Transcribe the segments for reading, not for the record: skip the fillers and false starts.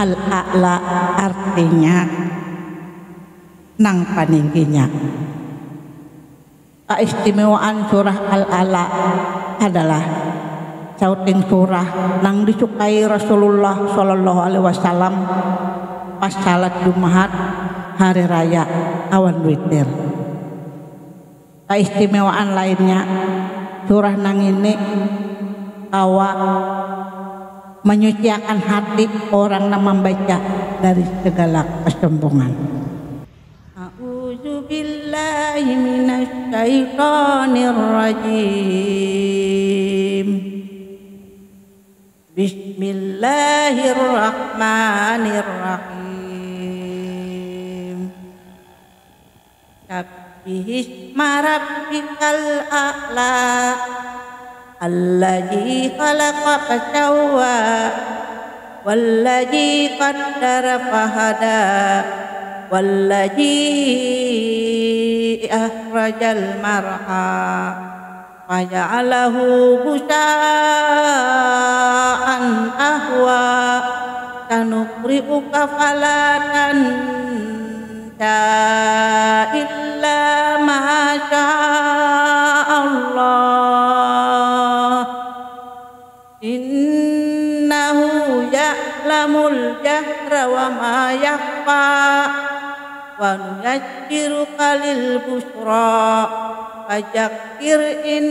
Al-a'la artinya nang paningginya. Keistimewaan surah Al-a'la adalah sauting surah nang disukai Rasulullah Shallallahu Alaihi Wasallam pas salat Jumat hari raya awan witir. Keistimewaan lainnya surah nang ini menyucikan hati orang yang membaca dari segala kesombongan. A'udzu billahi minasy syaithanir rajim. Bismillahirrahmanirrahim. Sabbihisma rabbikal a'la alladzi khalaqa fasawwa walladzi qaddara fahada walladzi akhrajal mar'a faja'alahu ghusaa'an ahwa sanuqri'uka fala tansa illa ma Allah innahu ya'lamul jahra wa ma yakhfa wa nuyajjiruka lil busra fadzakir in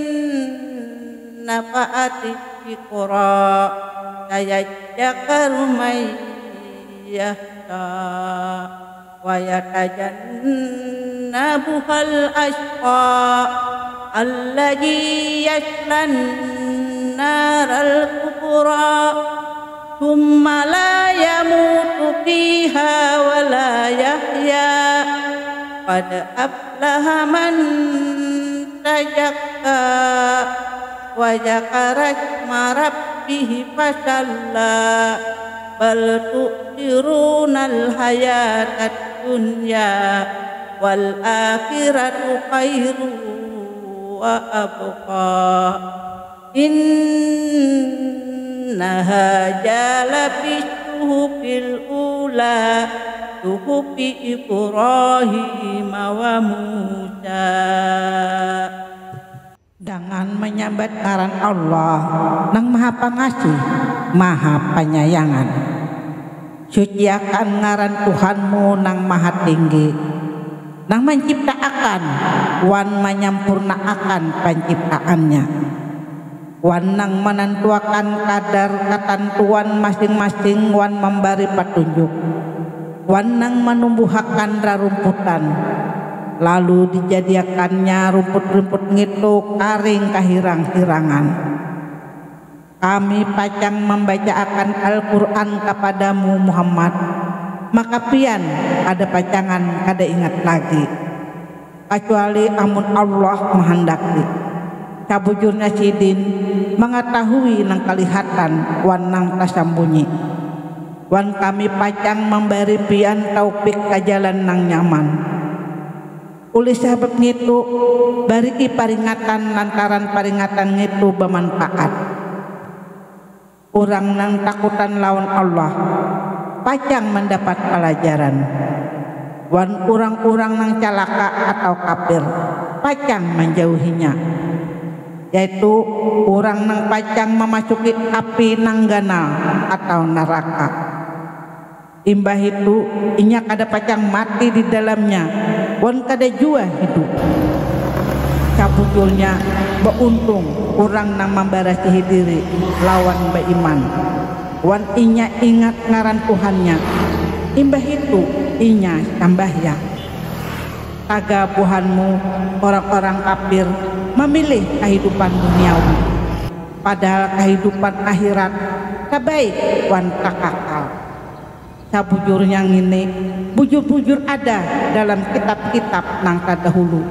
nafa'ati dzikra sayadzakkaru may yakhsha wa yatajannabuhal ashqa alladzi yaslan naral kubra thumma la yamutu fiha wa la yahya qad aflaha man tazakka wa zakara isma rabbih fasalla bal tu'thirunal hayatad dunya wal akhiratu khairu wa abqa innaha jalabi suhufil ula suhufi Ibrahim wa Musa. Dengan menyambat ngaran Allah nang maha pangasih maha penyayangan, suciakan ngaran Tuhanmu nang maha tinggi, nang menciptakan wan menyampurnaakan penciptaannya, wan nang menentuakan kadar ketentuan masing-masing, wan memberi petunjuk, wan nang menumbuhakan rarumputan lalu dijadiakannya rumput-rumput ngitu karing kahirang-hirangan. Kami pacang membacakan Al-Quran kepadamu Muhammad, maka pian ada pacangan kada ingat lagi kecuali amun Allah menghendaki. Kabujurnya sidin mengetahui nang kelihatan wan nang tasambunyi, wan kami pacang memberi pian taufik ke jalan nang nyaman. Uli sahabat ngitu bariki peringatan lantaran peringatan ngitu bermanfaat. Orang nang takutan lawan Allah pacang mendapat pelajaran, wan orang-orang nang calaka atau kafir pacang menjauhinya, yaitu orang nang pacang memasuki api nang ganal atau neraka. Imbah itu inya kada pacang mati di dalamnya, wan kada jua hidup. Kabutulnya beuntung orang nang membarasihi diri lawan beriman, wan inya ingat ngaran Tuhannya. Imbah itu inya sambahyang. Tagabuhanmu orang-orang kafir memilih kehidupan duniawi, padahal kehidupan akhirat kabaik wan kakakal. Sabujurnya ngini bujur-bujur ada dalam kitab-kitab nang terdahulu,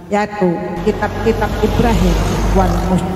yaitu kitab-kitab Ibrahim wan Musa.